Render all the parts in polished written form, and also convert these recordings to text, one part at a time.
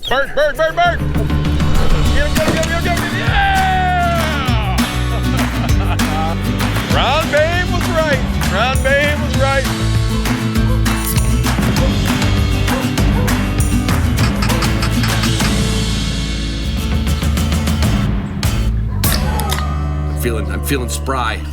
Bird, bird, bird, bird! Get him, yeah! Ron Babe was right. Ron Babe was right. I'm feeling spry.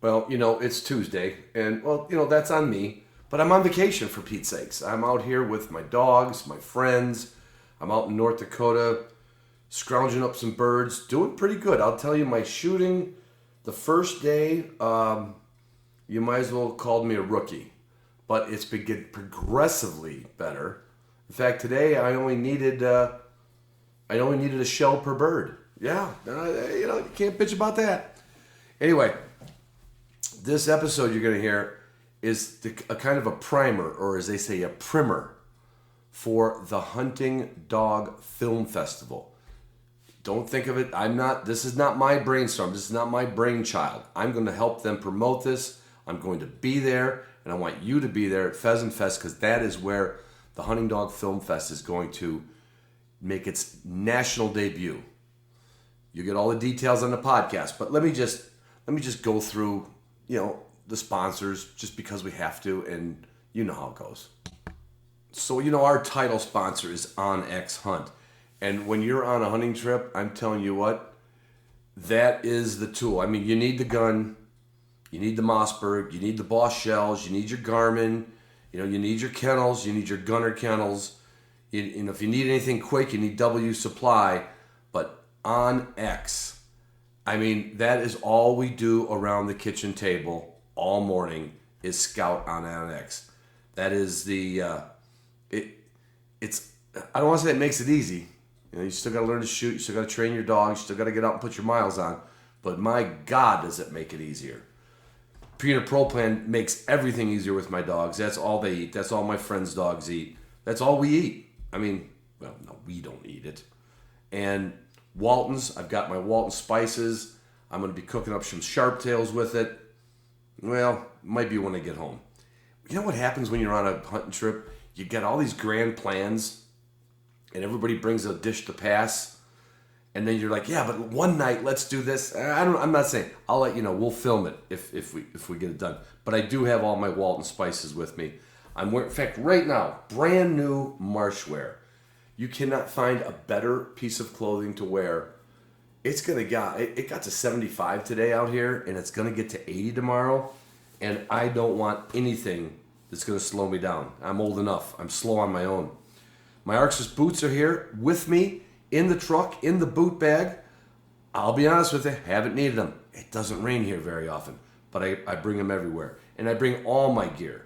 Well, it's Tuesday, and, that's on me. But I'm on vacation, for Pete's sakes. I'm out here with my dogs, my friends. I'm out in North Dakota, scrounging up some birds, doing pretty good. I'll tell you, my shooting, the first day, you might as well have called me a rookie. But it's been getting progressively better. In fact, today I only needed a shell per bird. Yeah, you can't bitch about that. Anyway, this episode you're going to hear is a kind of a primer, or as they say, a primer, for the Hunting Dog Film Festival. Don't think of it, this is not my brainstorm, this is not my brainchild. I'm going to help them promote this. I'm going to be there, and I want you to be there at Pheasant Fest, because that is where the Hunting Dog Film Fest is going to make its national debut. You get all the details on the podcast, but let me just go through, the sponsors, just because we have to, and you know how it goes. So, our title sponsor is OnX Hunt. And when you're on a hunting trip, I'm telling you what, that is the tool. I mean, you need the gun, you need the Mossberg, you need the Boss shells, you need your Garmin, you need your kennels, you need your Gunner kennels. If you need anything quick, you need W Supply. But OnX, I mean, that is all we do around the kitchen table all morning is scout on OnX. That is it's I don't want to say it makes it easy. You still got to learn to shoot. You still got to train your dogs. You still got to get out and put your miles on. But my God, does it make it easier. Purina Pro Plan makes everything easier with my dogs. That's all they eat. That's all my friends' dogs eat. That's all we eat. I mean, well, no, we don't eat it. And Walton's, I've got my Walton spices. I'm going to be cooking up some sharp tails with it. Well, might be when I get home. You know what happens when you're on a hunting trip? You get all these grand plans, and everybody brings a dish to pass, and then you're like, yeah, but one night let's do this. I'm not saying. I'll let you know. We'll film it if we get it done. But I do have all my Walton spices with me. I'm wearing, in fact, right now, brand new marshwear. You cannot find a better piece of clothing to wear. It got to 75 today out here, and it's gonna get to 80 tomorrow. And I don't want anything that's gonna slow me down. I'm old enough. I'm slow on my own. My Arxis boots are here with me in the truck, in the boot bag. I'll be honest with you, haven't needed them. It doesn't rain here very often, but I bring them everywhere. And I bring all my gear.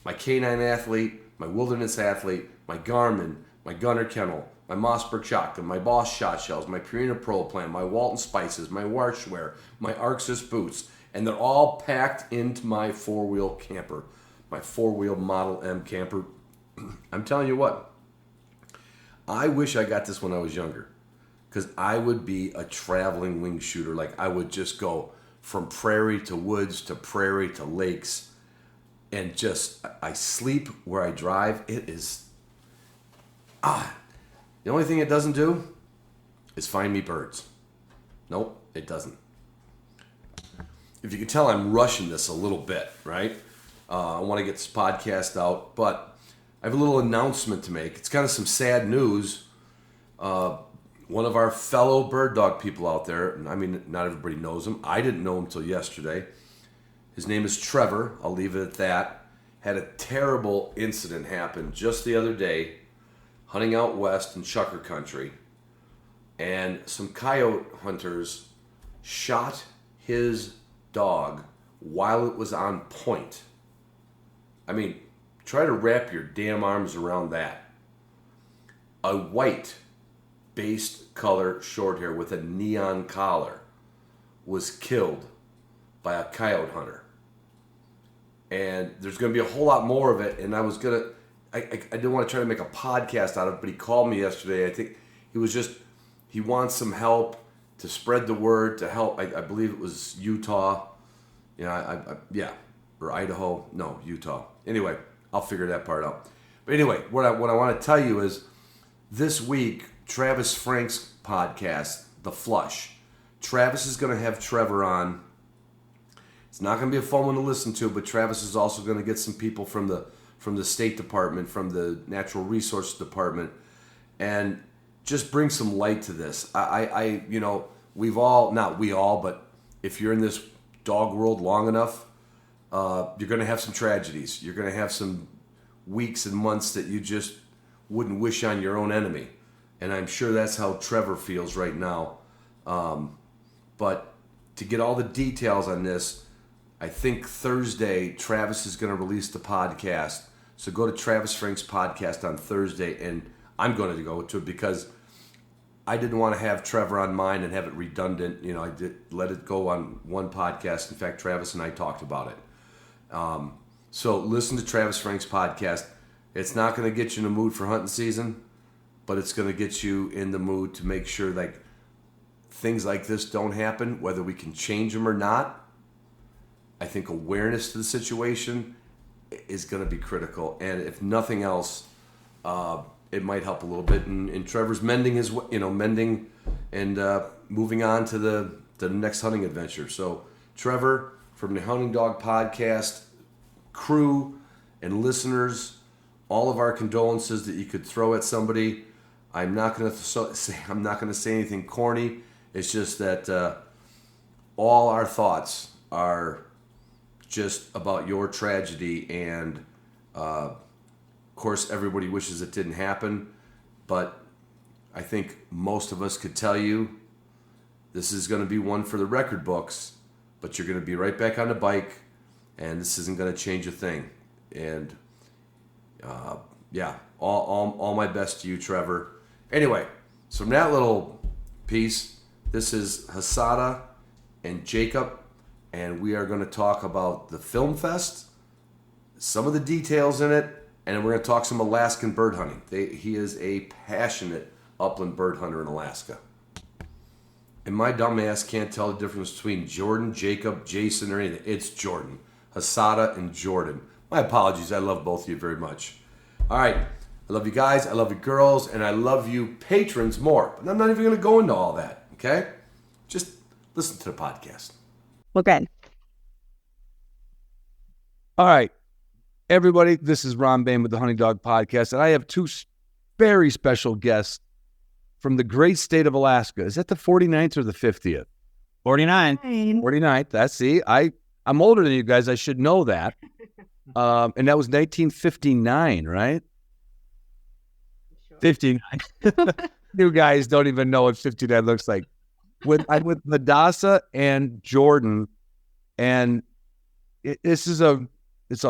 My K9 Athlete, my Wilderness Athlete, my Garmin, my Gunner Kennel, my Mossberg shotgun, my Boss shot shells, my Purina Pro Plan, my Walton spices, my Warshwear, my Arxis boots, and they're all packed into my four-wheel camper, my four-wheel Model M camper. I'm telling you what, I wish I got this when I was younger, because I would be a traveling wing shooter. Like, I would just go from prairie to woods to prairie to lakes, and I sleep where I drive. It is, the only thing it doesn't do is find me birds. Nope, it doesn't. If you can tell, I'm rushing this a little bit, right? I want to get this podcast out, but I have a little announcement to make. It's kind of some sad news. One of our fellow bird dog people out there, I mean, not everybody knows him. I didn't know him until yesterday. His name is Trevor. I'll leave it at that. Had a terrible incident happen just the other day, hunting out west in Chucker Country, and some coyote hunters shot his dog while it was on point. I mean, try to wrap your damn arms around that. A white based color short hair with a neon collar was killed by a coyote hunter. And there's going to be a whole lot more of it, and I didn't want to try to make a podcast out of it, but he called me yesterday. I think he wants some help to spread the word, to help. I believe it was Utah. Or Idaho. No, Utah. Anyway, I'll figure that part out. But anyway, what I want to tell you is this week, Travis Frank's podcast, The Flush. Travis is going to have Trevor on. It's not going to be a fun one to listen to, but Travis is also going to get some people from the State Department, from the Natural Resources Department, and just bring some light to this. We've all, not we all, but if you're in this dog world long enough, you're going to have some tragedies. You're going to have some weeks and months that you just wouldn't wish on your own enemy. And I'm sure that's how Trevor feels right now. But to get all the details on this, I think Thursday, Travis is going to release the podcast. So go to Travis Frank's podcast on Thursday, and I'm going to go to it because I didn't want to have Trevor on mine and have it redundant. I did let it go on one podcast. In fact, Travis and I talked about it. So listen to Travis Frank's podcast. It's not going to get you in the mood for hunting season, but it's going to get you in the mood to make sure things like this don't happen, whether we can change them or not. I think awareness to the situation is going to be critical. And if nothing else, it might help a little bit. And Trevor's mending and moving on to the next hunting adventure. So Trevor, from the Hunting Dog Podcast crew and listeners, all of our condolences that you could throw at somebody. I'm not going to say anything corny. It's just that all our thoughts are just about your tragedy, and of course everybody wishes it didn't happen, but I think most of us could tell you this is going to be one for the record books, but you're going to be right back on the bike, and this isn't going to change a thing. And all my best to you, Trevor. Anyway, so from that little piece, this is Hasada and Jacob, and we are going to talk about the Film Fest, some of the details in it, and then we're going to talk some Alaskan bird hunting. He is a passionate upland bird hunter in Alaska. And my dumb ass can't tell the difference between Jordan, Jacob, Jason, or anything. It's Jordan. Hasada and Jordan. My apologies. I love both of you very much. All right. I love you guys. I love you girls. And I love you patrons more. But I'm not even going to go into all that. Okay? Just listen to the podcast. Well, good. All right. Everybody, this is Ron Bain with the Hunting Dog Podcast. And I have two very special guests from the great state of Alaska. Is that the 49th or the 50th? 49. 49th. That's, see, I'm older than you guys. I should know that. And that was 1959, right? Sure. 59. You guys don't even know what 59 looks like. I'm with Hadassah and Jordan, and it's a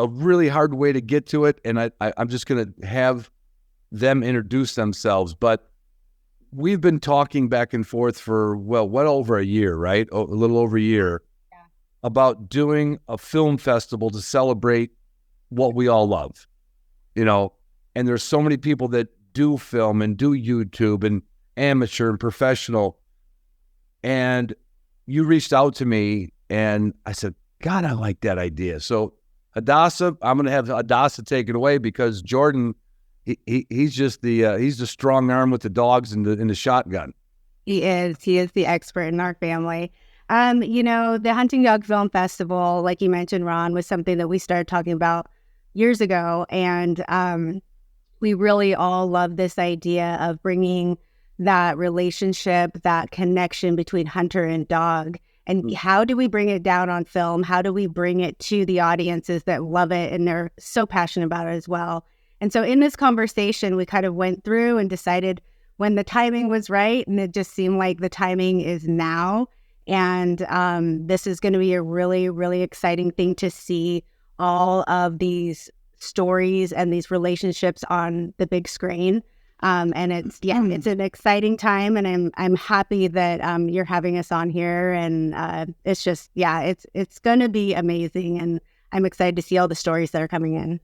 really hard way to get to it, and I'm just going to have them introduce themselves. But we've been talking back and forth for, well over a year, right? A little over a year, yeah, about doing a film festival to celebrate what we all love, and there's so many people that do film and do YouTube and amateur and professional. And you reached out to me and I said, God, I like that idea. So Hadassah, I'm going to have Hadassah take it away because Jordan, he's just he's the strong arm with the dogs and the shotgun. He is the expert in our family. The Hunting Dog Film Festival, like you mentioned, Ron, was something that we started talking about years ago. And we really all love this idea of bringing that relationship, that connection between hunter and dog. And how do we bring it down on film? How do we bring it to the audiences that love it and they're so passionate about it as well? And so in this conversation, we kind of went through and decided when the timing was right, and it just seemed like the timing is now. And this is going to be a really, really exciting thing to see all of these stories and these relationships on the big screen. And it's an exciting time, and I'm happy that you're having us on here, and it's just it's going to be amazing, and I'm excited to see all the stories that are coming in.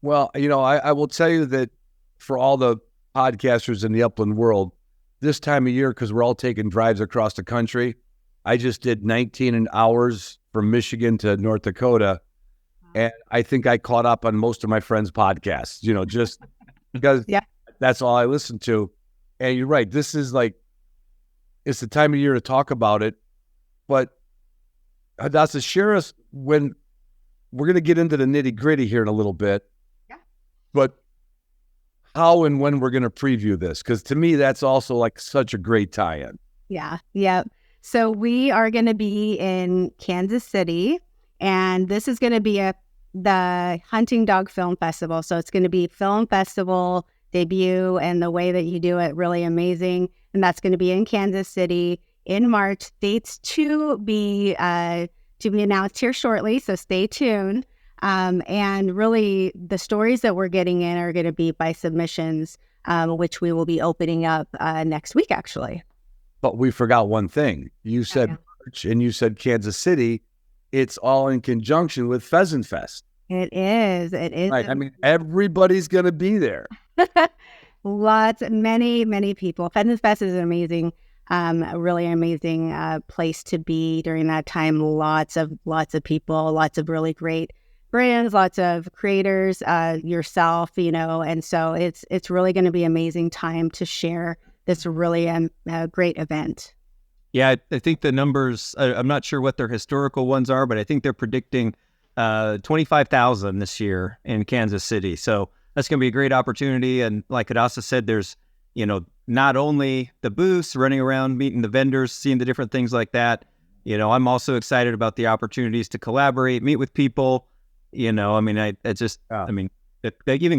Well, I will tell you that for all the podcasters in the upland world, this time of year, because we're all taking drives across the country, I just did 19 hours from Michigan to North Dakota. And I think I caught up on most of my friends' podcasts, just because that's all I listen to. And you're right. This is like, it's the time of year to talk about it. But Hadassah, share us when we're going to get into the nitty gritty here in a little bit. Yeah. But how and when we're going to preview this? Because to me, that's also like such a great tie-in. Yeah. Yep. So we are going to be in Kansas City, and this is going to be the Hunting Dog Film Festival. So it's going to be film festival debut, and the way that you do it, really amazing. And that's going to be in Kansas City in March. Dates to be announced here shortly, so stay tuned. And really, the stories that we're getting in are going to be by submissions, which we will be opening up next week, actually. But we forgot one thing. You said March and you said Kansas City. It's all in conjunction with Pheasant Fest. It is. It is. Right. I mean, everybody's going to be there. Many people. Pheasant Fest is an amazing, a really amazing place to be during that time. Lots of people, lots of really great brands, lots of creators, yourself, and so it's really going to be an amazing time to share this really great event. Yeah, I think the numbers, I'm not sure what their historical ones are, but I think they're predicting 25,000 this year in Kansas City. So that's going to be a great opportunity. And like Hadassah said, there's, not only the booths, running around, meeting the vendors, seeing the different things like that. I'm also excited about the opportunities to collaborate, meet with people. Even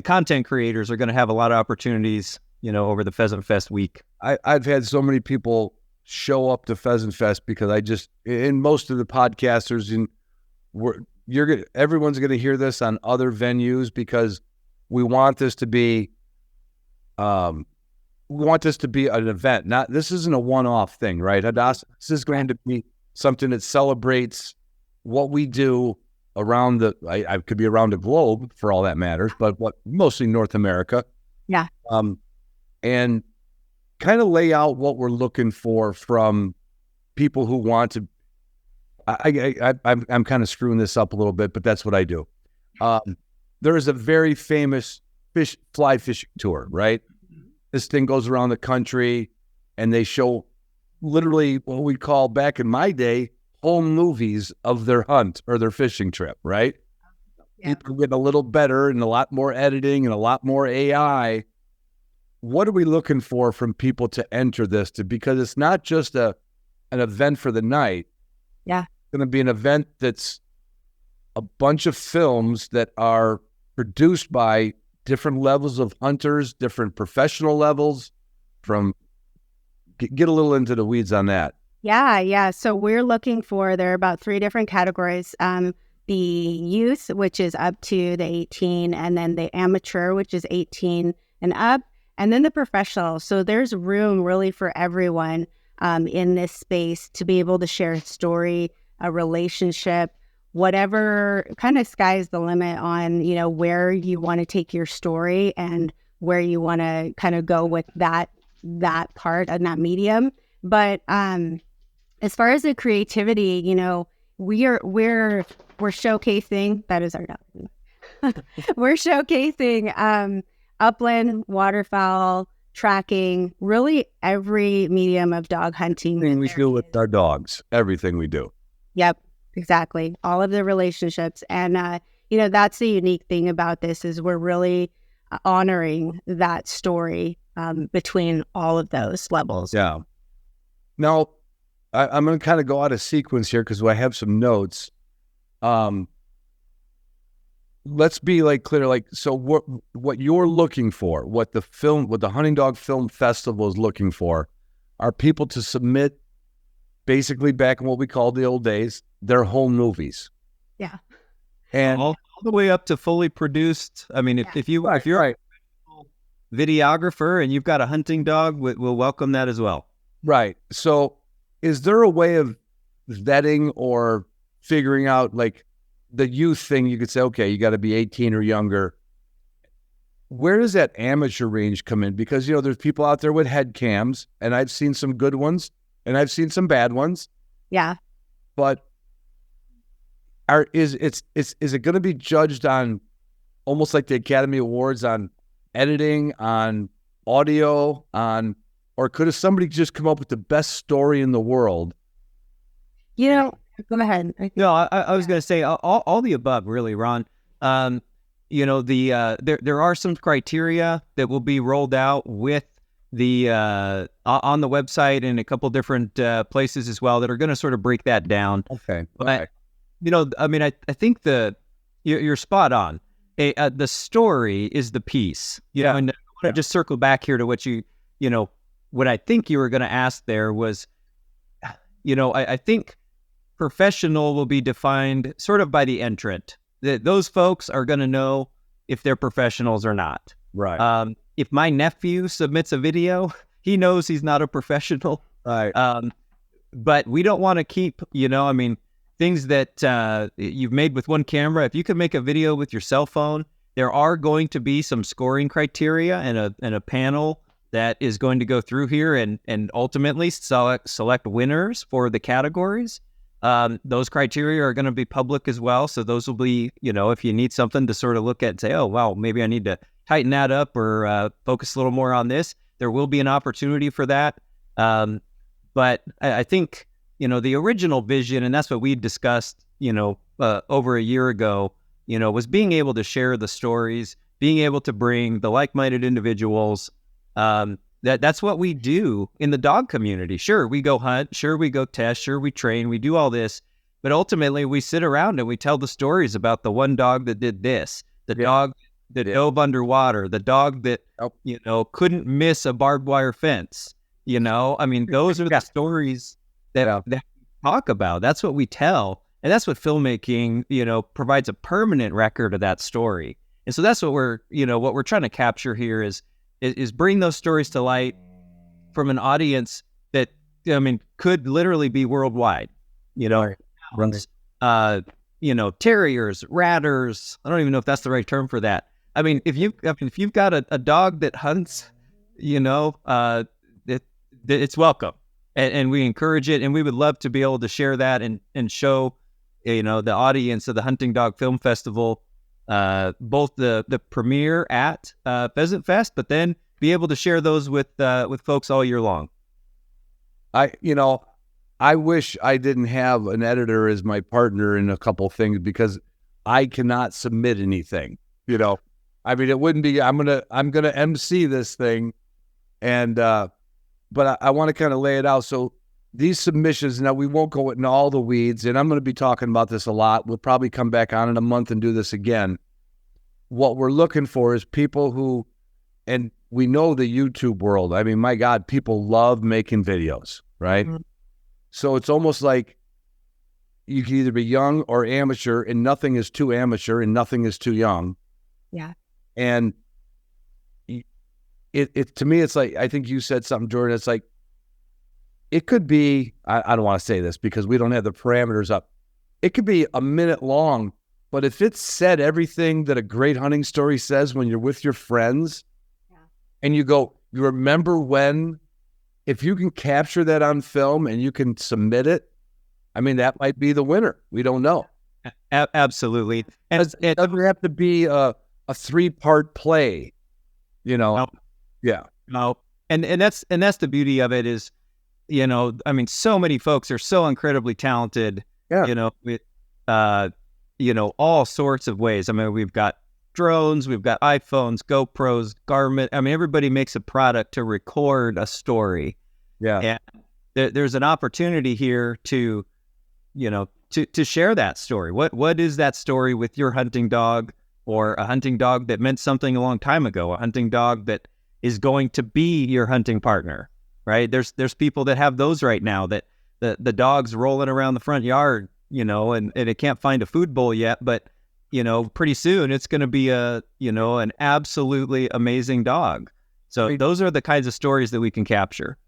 content creators are going to have a lot of opportunities, over the Pheasant Fest week. I've had so many people show up to Pheasant Fest because in most of the podcasters, everyone's going to hear this on other venues because we want this to be, an event. This isn't a one-off thing, right, Hadassah? This is going to be something that celebrates what we do around I could be around the globe for all that matters, but mostly North America. Yeah. And kind of lay out what we're looking for from people who want to. I'm kind of screwing this up a little bit, but that's what I do. There is a very famous fly fishing tour, right? This thing goes around the country, and they show literally what we call back in my day home movies of their hunt or their fishing trip, right? Yeah. People get a little better and a lot more editing and a lot more AI. What are we looking for from people to enter this? Because it's not just an event for the night. Yeah. It's going to be an event that's a bunch of films that are produced by different levels of hunters, different professional levels. Get a little into the weeds on that. Yeah. So there are about 3 different categories. The youth, which is up to the 18, and then the amateur, which is 18 and up. And then the professional. So there's room really for everyone in this space to be able to share a story, a relationship, whatever. Kind of sky's the limit on, where you want to take your story and where you want to kind of go with that part and that medium. But as far as the creativity, we're showcasing, that is our job. We're showcasing upland, waterfowl, tracking, really every medium of dog hunting. Everything we do with our dogs, everything we do. Yep, exactly. All of the relationships. And, that's the unique thing about this is we're really honoring that story between all of those levels. Yeah. Now, I'm going to kind of go out of sequence here because I have some notes. Let's be clear. So what you're looking for, what the Hunting Dog Film Festival is looking for, are people to submit, basically back in what we called the old days, their home movies. Yeah. And all the way up to fully produced. I mean, if you're a videographer and you've got a hunting dog, we'll welcome that as well. Right. So is there a way of vetting or figuring out the youth thing? You could say, okay, you got to be 18 or younger. where does that amateur range come in? Because, there's people out there with head cams, and I've seen some good ones, and I've seen some bad ones. Yeah. But is it going to be judged on almost like the Academy Awards on editing, on audio, or could somebody just come up with the best story in the world? Go ahead. No, I was going to say all the above, really, Ron. There are some criteria that will be rolled out with the on the website and a couple different places as well that are going to sort of break that down. Okay. But I think you're spot on. The story is the piece. And I want to just circle back here to what what I think you were going to ask there was, I think professional will be defined sort of by the entrant. That those folks are going to know if they're professionals or not. Right. If my nephew submits a video, he knows he's not a professional. Right. But we don't want to keep, things that you've made with one camera. If you can make a video with your cell phone, there are going to be some scoring criteria and a panel that is going to go through here and ultimately select winners for the categories. Those criteria are going to be public as well. So those will be, if you need something to sort of look at and say, oh, wow, maybe I need to tighten that up or focus a little more on this, there will be an opportunity for that. But I think, the original vision, and that's what we discussed, over a year ago, was being able to share the stories, being able to bring the like-minded individuals. That's what we do in the dog community. Sure, we go hunt. Sure, we go test. Sure, we train. We do all this. But ultimately, we sit around and we tell the stories about the one dog that did this, the dog that dove underwater, the dog that, couldn't miss a barbed wire fence. Those are the stories that we talk about. That's what we tell. And that's what filmmaking, provides a permanent record of that story. And so that's what we're trying to capture here is bring those stories to light from an audience that, could literally be worldwide, terriers, ratters. I don't even know if that's the right term for that. If you've got a dog that hunts, it's welcome and we encourage it. And we would love to be able to share that and show, the audience of the Hunting Dog Film Festival, both the premiere at Pheasant Fest, but then be able to share those with folks all year long. I wish I didn't have an editor as my partner in a couple things because I cannot submit anything. It wouldn't be. I'm gonna MC this thing, and but I want to kind of lay it out. So these submissions, now we won't go into all the weeds, and I'm going to be talking about this a lot. We'll probably come back on in a month and do this again. What we're looking for is people who, and we know the YouTube world. My God, people love making videos, right? Mm-hmm. So it's almost like you can either be young or amateur, and nothing is too amateur and nothing is too young. Yeah. And it to me, it's like, I think you said something, Jordan. It's like, it could be, I don't want to say this because we don't have the parameters up. It could be a minute long, but if it said everything that a great hunting story says when you're with your friends, and you remember when, if you can capture that on film and you can submit it, that might be the winner. We don't know. Absolutely. And it doesn't have to be a 3-part play, No. Yeah. No. And that's the beauty of it is, so many folks are so incredibly talented, with, all sorts of ways. We've got drones, we've got iPhones, GoPros, Garmin. Everybody makes a product to record a story. Yeah. And there's an opportunity here to share that story. What is that story with your hunting dog, or a hunting dog that meant something a long time ago, a hunting dog that is going to be your hunting partner, right? There's people that have those right now, that the dog's rolling around the front yard, and it can't find a food bowl yet, but pretty soon it's going to be an absolutely amazing dog. So those are the kinds of stories that we can capture.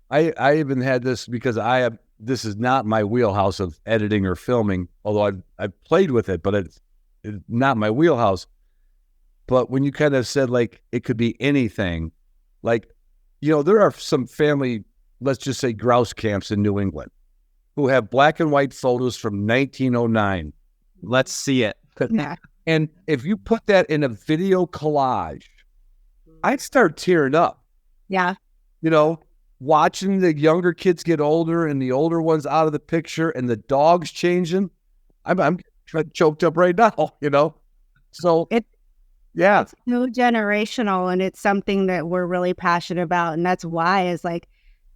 I even had this because this is not my wheelhouse of editing or filming, although I've played with it, but it's not my wheelhouse. But when you kind of said like it could be anything, like, there are some family, let's just say grouse camps in New England who have black and white photos from 1909. Let's see it. Yeah. And if you put that in a video collage, I'd start tearing up. Yeah. Watching the younger kids get older and the older ones out of the picture and the dogs changing. I'm choked up right now, So yeah, it's so generational, and it's something that we're really passionate about. And that's why is like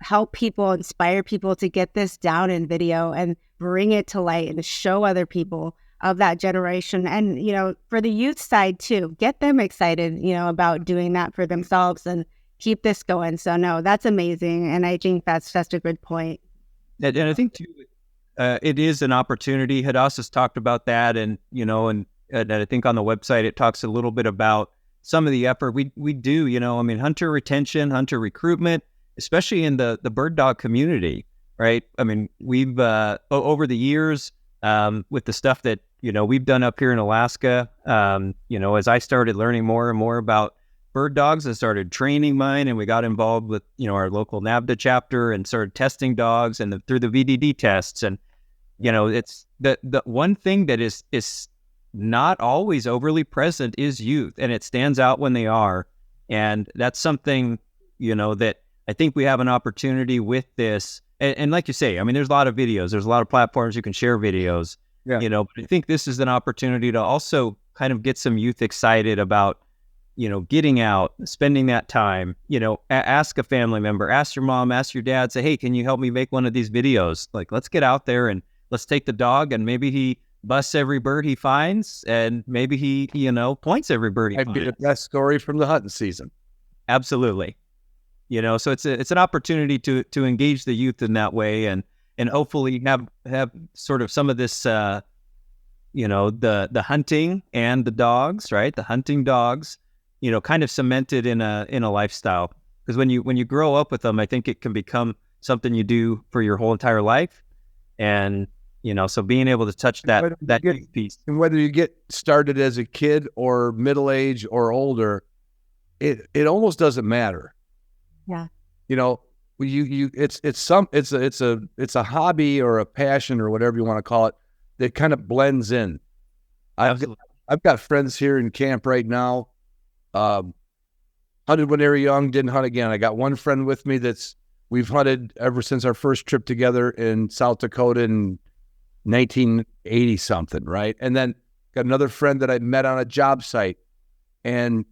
help people, inspire people to get this down in video and bring it to light and to show other people of that generation. And, for the youth side too, get them excited, about doing that for themselves and keep this going. So no, that's amazing. And I think that's just a good point. And I think too, it is an opportunity. Hadassah's talked about that, and I think on the website it talks a little bit about some of the effort we do. Hunter retention, hunter recruitment, especially in the bird dog community, right? I mean, we've over the years with the stuff that we've done up here in Alaska. As I started learning more and more about bird dogs, I started training mine, and we got involved with our local NAVDA chapter and started testing dogs and through the VDD tests. And it's the one thing that is not always overly present is youth, and it stands out when they are. And that's something that I think we have an opportunity with this. And like you say, I mean, there's a lot of videos, there's a lot of platforms you can share videos. Yeah. But I think this is an opportunity to also kind of get some youth excited about getting out, spending that time, ask a family member, ask your mom, ask your dad, say, hey, can you help me make one of these videos? Like, let's get out there and let's take the dog, and maybe he busts every bird he finds, and maybe he, points every bird he finds. Might be the best story from the hunting season. Absolutely. So it's an opportunity to engage the youth in that way, and hopefully have sort of some of this, the hunting and the dogs, right? The hunting dogs, kind of cemented in a lifestyle. Because when you grow up with them, I think it can become something you do for your whole entire life. And, so being able to touch that piece. And whether you get started as a kid or middle age or older, it almost doesn't matter. Yeah. It's a hobby or a passion or whatever you want to call it that kind of blends in. I've got friends here in camp right now. Hunted when they were young, didn't hunt again. I got one friend with me we've hunted ever since our first trip together in South Dakota in 1980 something, right? And then got another friend that I met on a job site, and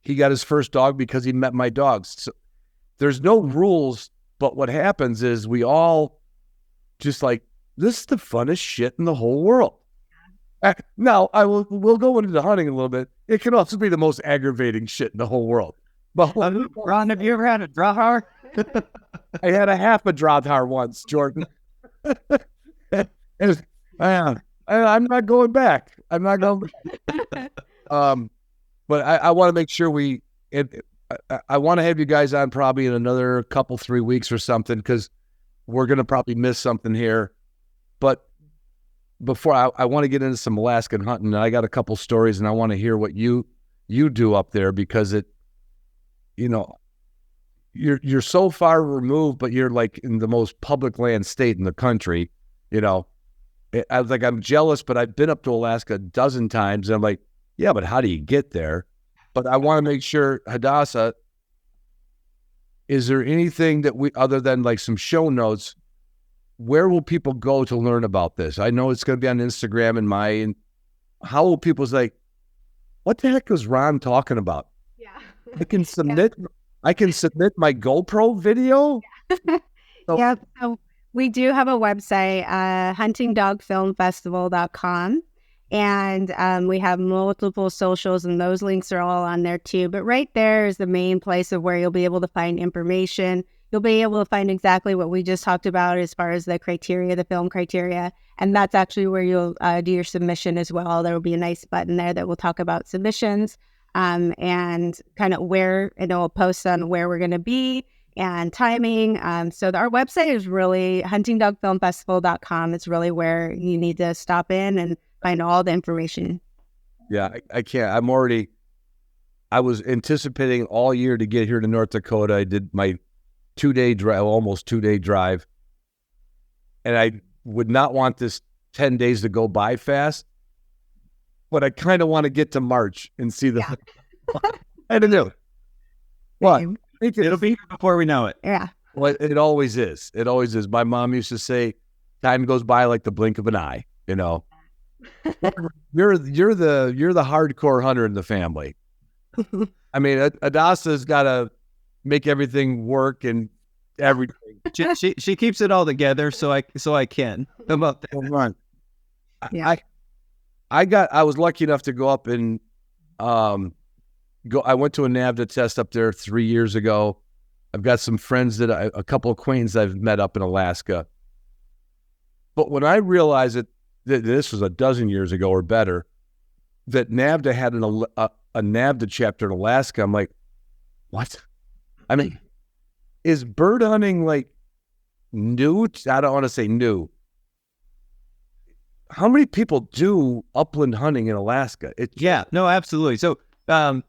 he got his first dog because he met my dogs. So there's no rules, but what happens is we all just like, this is the funnest shit in the whole world. Now, we'll go into the hunting a little bit. It can also be the most aggravating shit in the whole worord. But Ron, have you ever had a Drahar? I had a half a Drahar once, Jordan. I'm not going back. I'm not going back. But I want to make sure I want to have you guys on probably in another couple, 3 weeks or something, because we're going to probably miss something here. But before I want to get into some Alaskan hunting, and I got a couple stories, and I want to hear what you do up there, because you're so far removed, but you're like in the most public land state in the country. I was like, I'm jealous, but I've been up to Alaska a dozen times, and I'm like, yeah, but how do you get there? But I want to make sure, Hadassah, is there anything that other than like some show notes, where will people go to learn about this? I know it's going to be on Instagram and how will people say, what the heck was Ron talking about? Yeah. I can submit my GoPro video. Yeah. Yeah. So we do have a website, huntingdogfilmfestival.com. And we have multiple socials, and those links are all on there too. But right there is the main place of where you'll be able to find information. You'll be able to find exactly what we just talked about as far as the criteria, the film criteria. And that's actually where you'll do your submission as well. There will be a nice button there that will talk about submissions and kind of where, and it'll post on where we're going to be and timing. So our website is really huntingdogfilmfestival.com. It's really where you need to stop in and find all the information. Yeah, I can't. I'm already I was anticipating all year to get here to North Dakota. I did my 2-day drive, almost 2-day drive. And I would not want this 10 days to go by fast, but I kind of want to get to March and see the, I don't know. What? It'll be here before we know it. Yeah. Well, it always is. It always is. My mom used to say, time goes by like the blink of an eye, you know. You're the hardcore hunter in the family. I mean, Adassa's got to make everything work and everything. She keeps it all together, so I can. How about that? Run. Yeah. I was lucky enough to go up and I went to a NAVDA test up there 3 years ago. I've got some friends a couple of acquaintances I've met up in Alaska. But when I realized that this was a dozen years ago or better, that NAVDA had a NAVDA chapter in Alaska, I'm like, what? I mean, is bird hunting like new? I don't want to say new. How many people do upland hunting in Alaska? Yeah, no, absolutely. So, amazingly,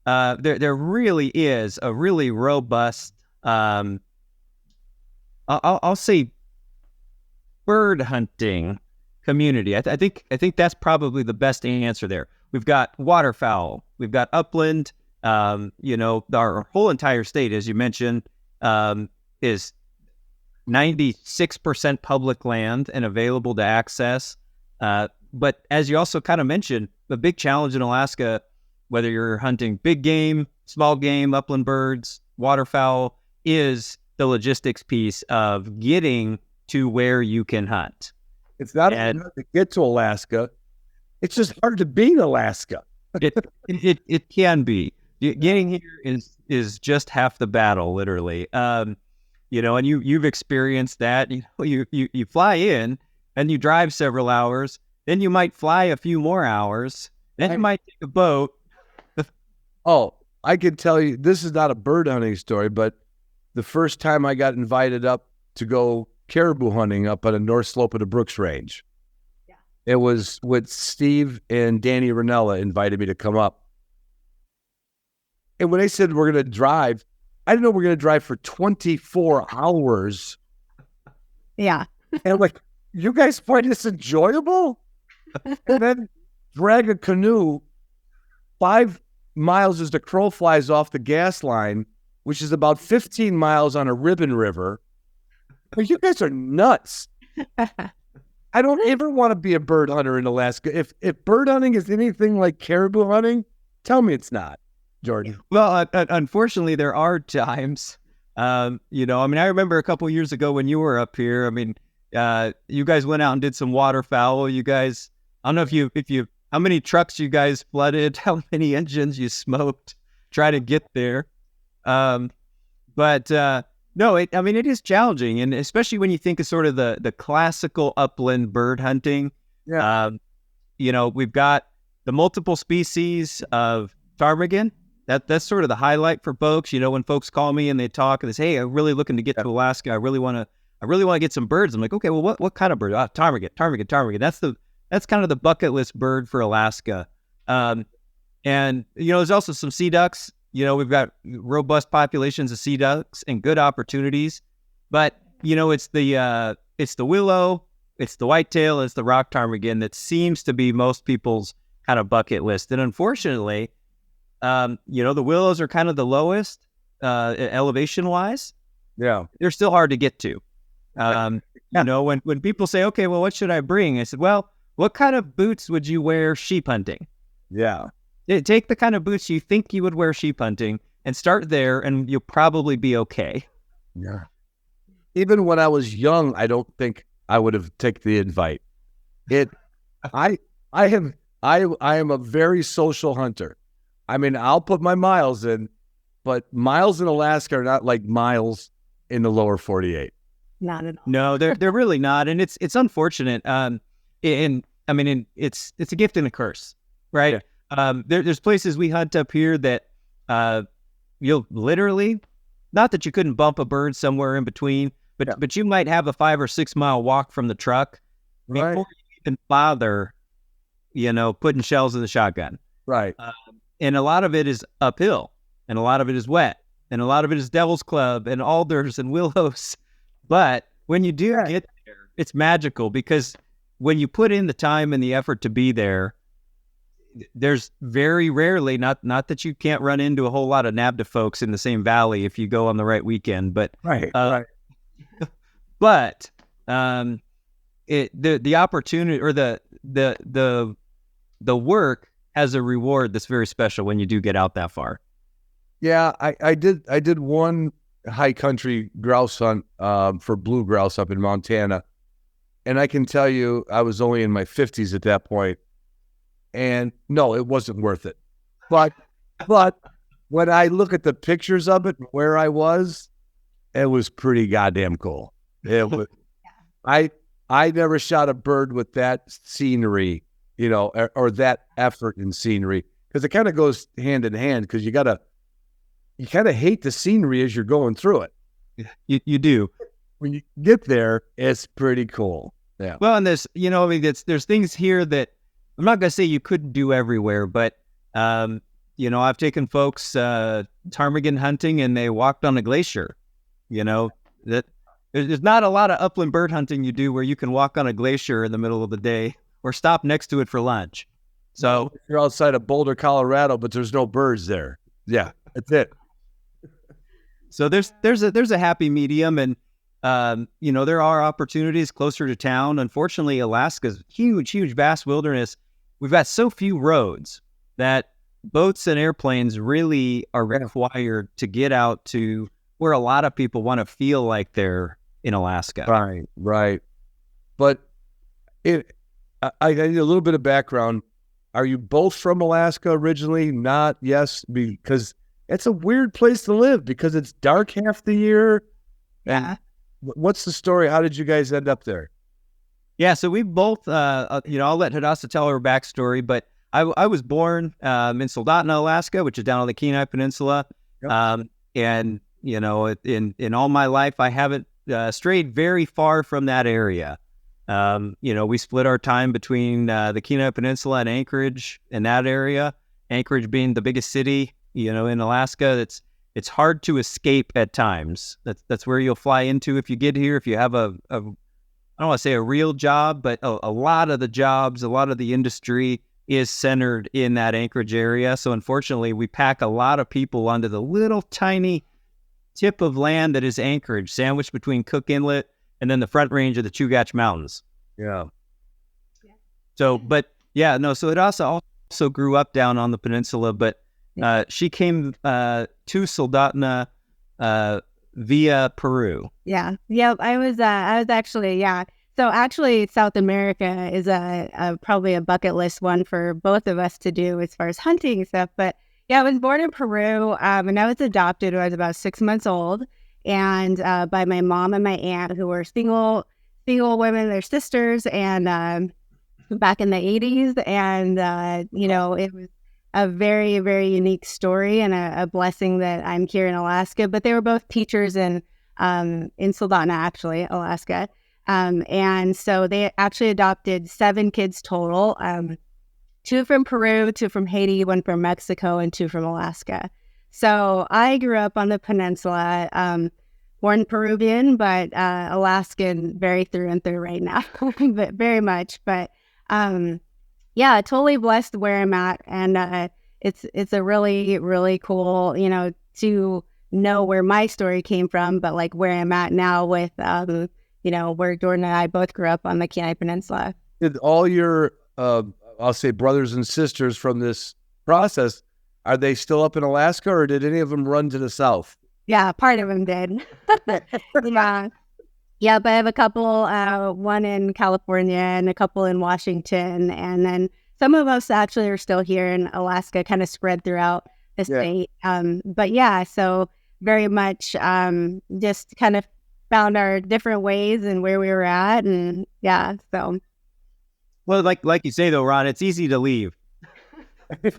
there really is a really robust, I'll say, bird hunting community. I think that's probably the best answer there. We've got waterfowl, we've got upland. Our whole entire state, as you mentioned, is 96% public land and available to access. But as you also kind of mentioned, the big challenge in Alaska, whether you're hunting big game, small game, upland birds, waterfowl, is the logistics piece of getting to where you can hunt. It's not hard to get to Alaska. It's just hard to be in Alaska. It can be. Getting here is just half the battle, literally. And you've experienced that. You fly in and you drive several hours, then you might fly a few more hours, then you might take a boat. Oh, I could tell you, this is not a bird hunting story, but the first time I got invited up to go caribou hunting up on the north slope of the Brooks Range, it was with Steve and Danny Ranella invited me to come up. And when they said we're going to drive, I didn't know we're going to drive for 24 hours. Yeah. And I'm like, you guys find this enjoyable? And then drag a canoe 5 miles as the crow flies off the gas line, which is about 15 miles on a ribbon river. But you guys are nuts. I don't ever want to be a bird hunter in Alaska. If bird hunting is anything like caribou hunting, tell me it's not, Jordan. Well, unfortunately, there are times. I remember a couple years ago when you were up here. I mean, you guys went out and did some waterfowl. You guys, I don't know if you, how many trucks you guys flooded, how many engines you smoked, try to get there. No, it is challenging, and especially when you think of sort of the classical upland bird hunting. Yeah. We've got the multiple species of ptarmigan. That's sort of the highlight for folks. When folks call me and they talk and they say, "Hey, I'm really looking to get to Alaska. I really want to get some birds." I'm like, "Okay, well, what kind of bird? Ptarmigan. That's kind of the bucket list bird for Alaska." There's also some sea ducks. We've got robust populations of sea ducks and good opportunities, but it's the willow, it's the whitetail, it's the rock ptarmigan that seems to be most people's kind of bucket list. And unfortunately, the willows are kind of the lowest elevation wise. Yeah, they're still hard to get to. When people say, "Okay, well, what should I bring?" I said, "Well, what kind of boots would you wear sheep hunting?" Yeah. Take the kind of boots you think you would wear sheep hunting and start there, and you'll probably be okay. Yeah. Even when I was young, I don't think I would have taken the invite. I am a very social hunter. I mean, I'll put my miles in, but miles in Alaska are not like miles in the lower 48. Not at all. No, they're really not, and it's unfortunate. It's a gift and a curse, right? Yeah. There's places we hunt up here that you'll literally, not that you couldn't bump a bird somewhere in between, but you might have a 5 or 6 mile walk from the truck before you even bother, putting shells in the shotgun. Right. And a lot of it is uphill, and a lot of it is wet, and a lot of it is Devil's Club and alders and willows. But when you do get there, it's magical, because when you put in the time and the effort to be there, there's very rarely, not that you can't run into a whole lot of NABDA folks in the same valley if you go on the right weekend, but Right. but the opportunity, or the work has a reward that's very special when you do get out that far. Yeah, I did one high country grouse hunt for blue grouse up in Montana, and I can tell you I was only in my 50s at that point, and no, it wasn't worth it. But when I look at the pictures of it and where I was, it was pretty goddamn cool. It was. I never shot a bird with that scenery, or that effort in scenery, because it kind of goes hand in hand, because you kind of hate the scenery as you're going through it. You do. When you get there, it's pretty cool. Yeah. Well, and there's, there's things here that I'm not going to say you couldn't do everywhere, but, I've taken folks ptarmigan hunting, and they walked on a glacier. That there's not a lot of upland bird hunting you do where you can walk on a glacier in the middle of the day or stop next to it for lunch. So you're outside of Boulder, Colorado, but there's no birds there. Yeah, that's it. So there's a happy medium, and there are opportunities closer to town. Unfortunately, Alaska's huge, vast wilderness. We've got so few roads that boats and airplanes really are required to get out to where a lot of people want to feel like they're in Alaska. Right. But I need a little bit of background. Are you both from Alaska originally? Not? Yes, because it's a weird place to live, because it's dark half the year. Yeah. What's the story? How did you guys end up there? Yeah, so we both, I'll let Hadassah tell her backstory, but I was born in Soldotna, Alaska, which is down on the Kenai Peninsula. Yep. And, in all my life, I haven't strayed very far from that area. We split our time between the Kenai Peninsula and Anchorage in that area. Anchorage being the biggest city, in Alaska. It's hard to escape at times. That's where you'll fly into if you get here. If you have I don't want to say a real job, but a lot of the jobs, a lot of the industry is centered in that Anchorage area. So unfortunately, we pack a lot of people onto the little tiny tip of land that is Anchorage, sandwiched between Cook Inlet and then the Front Range of the Chugach Mountains. Yeah. So, so Hadassah also grew up down on the peninsula, but she came to Soldotna via Peru. Yeah. Yep. I was actually, yeah. So actually, South America is probably a bucket list one for both of us to do as far as hunting and stuff. But yeah, I was born in Peru, and I was adopted when I was about 6 months old, and by my mom and my aunt, who were single women, they're sisters, and back in the 80s, and it was a very, very unique story, and a blessing that I'm here in Alaska. But they were both teachers in Soldotna, actually, Alaska. And so they actually adopted 7 kids total, 2 from Peru, 2 from Haiti, 1 from Mexico, and 2 from Alaska. So I grew up on the peninsula, born Peruvian, but Alaskan very through and through right now, but very much. But yeah, totally blessed where I'm at. And it's a really, really cool, to know where my story came from, but like where I'm at now with, where Jordan and I both grew up on the Kenai Peninsula. Did all your, I'll say brothers and sisters from this process, are they still up in Alaska, or did any of them run to the south? Yeah, part of them did. Yeah, but I have a couple, one in California and a couple in Washington. And then some of us actually are still here in Alaska, kind of spread throughout the state. But yeah, so very much just kind of found our different ways and where we were at. And yeah, so. Well, like you say, though, Ron, it's easy to leave.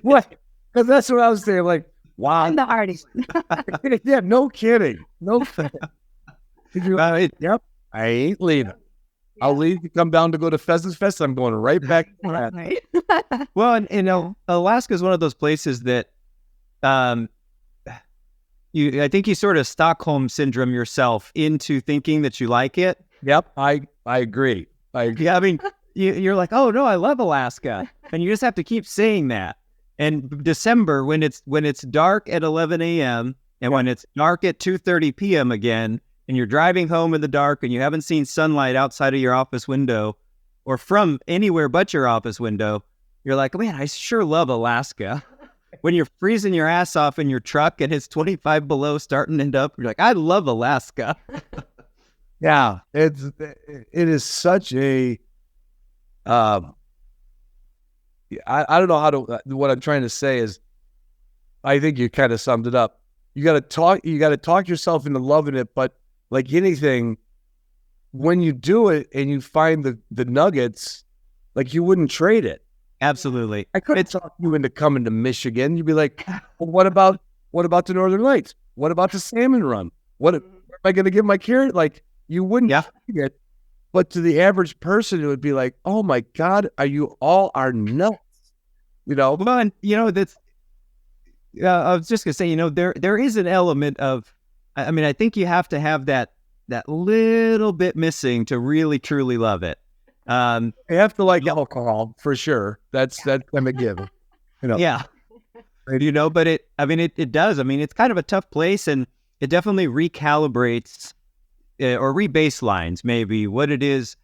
What? Because that's what I was saying. Like, wow. I'm the hardest. Yeah, no kidding. No kidding. Yep. I ain't leaving. I'll leave to come down to go to Pheasant Fest. I'm going right back to that. Right. Well, and Alaska is one of those places that, I think you sort of Stockholm syndrome yourself into thinking that you like it. Yep, I agree. Yeah, I mean, you're like, oh no, I love Alaska, and you just have to keep saying that. And December, when it's dark at 11 a.m. and when it's dark at 2:30 p.m. again, and you're driving home in the dark and you haven't seen sunlight outside of your office window or from anywhere but your office window, you're like, man, I sure love Alaska. When you're freezing your ass off in your truck and it's 25 below starting to end up, you're like, I love Alaska. Yeah, it is such a I don't know how to, what I'm trying to say is, I think you kind of summed it up. You got to talk yourself into loving it, but like anything, when you do it and you find the nuggets, like you wouldn't trade it. Absolutely. I couldn't talk you into coming to Michigan. You'd be like, well, what about the Northern Lights? What about the salmon run? Where am I going to give my carrot? Like, you wouldn't trade it. But to the average person, it would be like, oh my God, you all are nuts. You know? Well, and that's, I was just gonna say, there is an element of, I mean, I think you have to have that little bit missing to really truly love it. You have to like alcohol for sure. That's I'm a given. Yeah. But it does. I mean, it's kind of a tough place, and it definitely recalibrates or rebaselines maybe what it is.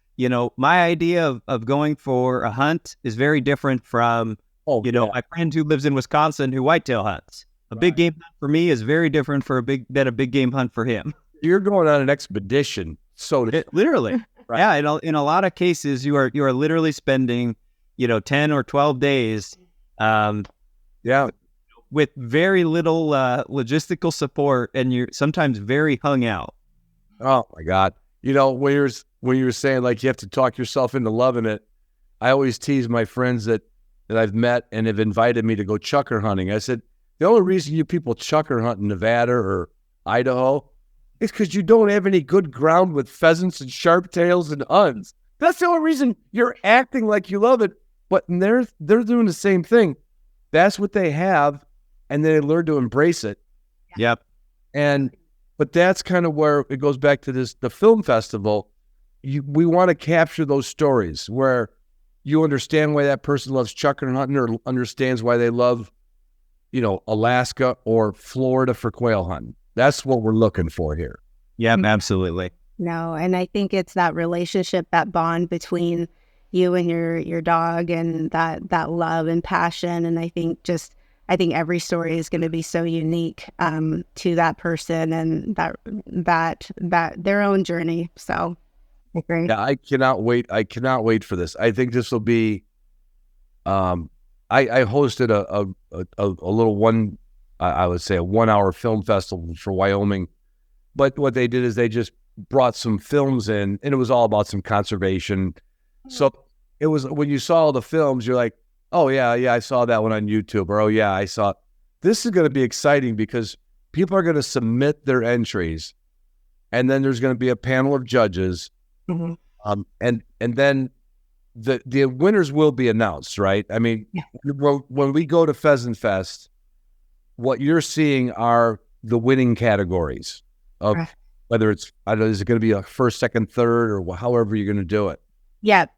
My idea of going for a hunt is very different from, my friend who lives in Wisconsin who whitetail hunts. A big game hunt for me is very different than a big game hunt for him. You're going on an expedition. Literally. Right. Yeah. In a lot of cases, you are literally spending, 10 or 12 days, with very little logistical support, and you're sometimes very hung out. Oh my God. When you were saying like you have to talk yourself into loving it, I always tease my friends that I've met and have invited me to go chucker hunting. I said, the only reason you people chucker hunt in Nevada or Idaho is because you don't have any good ground with pheasants and sharp tails and uns. That's the only reason you're acting like you love it. But they're doing the same thing. That's what they have, and they learn to embrace it. Yep. But that's kind of where it goes back to the film festival. We want to capture those stories where you understand why that person loves chucker hunting or understands why they love, Alaska or Florida for quail hunting. That's what we're looking for here. Yeah, absolutely. No, and I think it's that relationship, that bond between you and your dog, and that love and passion. And I think every story is going to be so unique to that person and that their own journey. So, I agree. Yeah, I cannot wait. I cannot wait for this. I think this will be. I hosted a little I would say a 1 hour film festival for Wyoming, but what they did is they just brought some films in, and it was all about some conservation. So it was, when you saw all the films, you're like, oh yeah, I saw that one on YouTube, or oh yeah, I saw. This is going to be exciting because people are going to submit their entries, and then there's going to be a panel of judges, and then the winners will be announced, right? I mean, when we go to Pheasant Fest, what you're seeing are the winning categories of whether it's, I don't know, is it going to be a first, second, third, or however you're going to do it? Yep.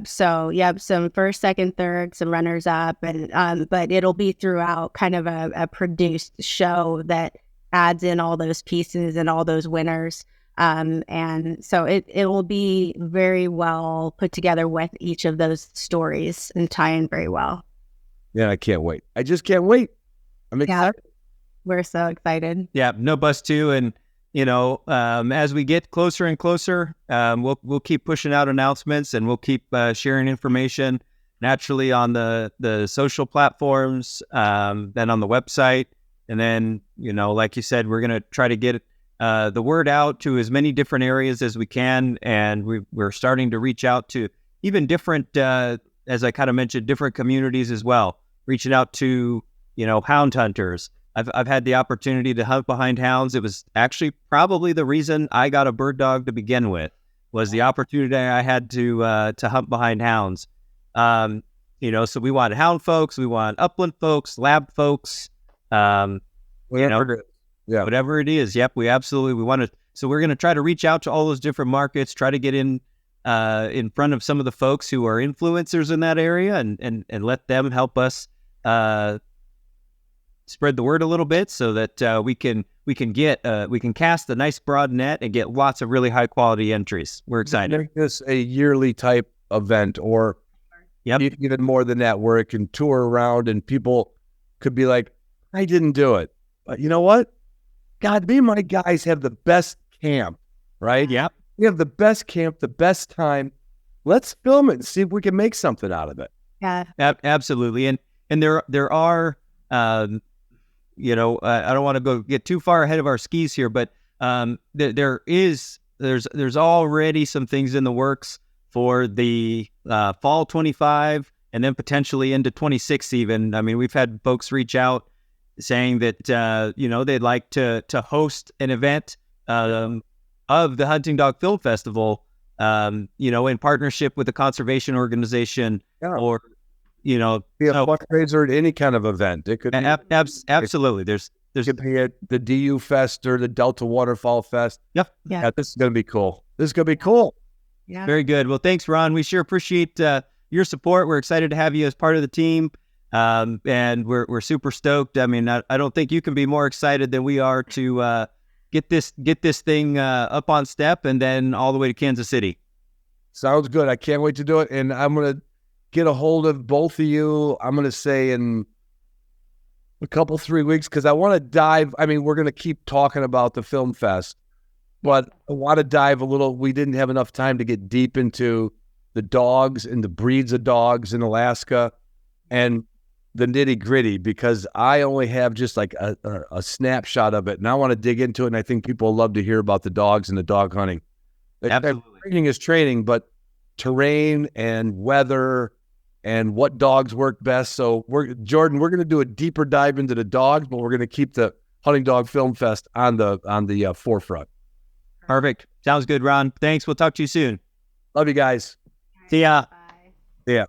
So, some first, second, third, some runners up, and but it'll be throughout kind of a produced show that adds in all those pieces and all those winners. And so it will be very well put together with each of those stories and tie in very well. Yeah, I can't wait. I just can't wait. I'm excited. Yeah, we're so excited. Yeah, no bus too. And, as we get closer and closer, we'll keep pushing out announcements, and we'll keep sharing information naturally on the social platforms, then on the website. And then, like you said, we're going to try to get the word out to as many different areas as we can. And we're starting to reach out to even different, as I kind of mentioned, different communities as well, reaching out to, hound hunters. I've had the opportunity to hunt behind hounds. It was actually probably the reason I got a bird dog to begin with. was the opportunity I had to hunt behind hounds. So we want hound folks, we want upland folks, lab folks, Whatever it is. Yeah. whatever it is. Yep, we want to. So we're going to try to reach out to all those different markets, try to get in front of some of the folks who are influencers in that area, and let them help us spread the word a little bit, so that we can cast a nice broad net and get lots of really high quality entries. We're excited. Make this a yearly type event, or even more than that, where it can tour around and people could be like, I didn't do it, but you know what? God, me and my guys have the best camp, right? Yep. We have the best camp, the best time. Let's film it and see if we can make something out of it. Yeah. Absolutely. And there are, I don't want to get too far ahead of our skis here, but there's already some things in the works for the fall 25 and then potentially into 26 even. I mean, we've had folks reach out saying that, they'd like to host an event of the Hunting Dog Film Festival, in partnership with a conservation organization, or, be a fundraiser at any kind of event. It could absolutely. There's could be at the DU Fest or the Delta Waterfall Fest. Yep. Yeah. This is going to be cool. This is going to be cool. Yeah. Very good. Well, thanks, Ron. We sure appreciate your support. We're excited to have you as part of the team. And we're super stoked. I mean, I don't think you can be more excited than we are to get this thing up on step and then all the way to Kansas City. Sounds good. I can't wait to do it. And I'm going to get a hold of both of you, I'm going to say in a couple, 3 weeks, because I want to dive. I mean, we're going to keep talking about the film fest, but I want to dive a little. We didn't have enough time to get deep into the dogs and the breeds of dogs in Alaska and the nitty gritty, because I only have just like a snapshot of it, and I want to dig into it. And I think people will love to hear about the dogs and the dog hunting. Absolutely. Training is training, but terrain and weather and what dogs work best. So we're going to do a deeper dive into the dogs, but we're going to keep the Hunting Dog Film Fest on the forefront. Perfect. Sounds good, Ron. Thanks. We'll talk to you soon. Love you guys. See ya. Bye. Yeah.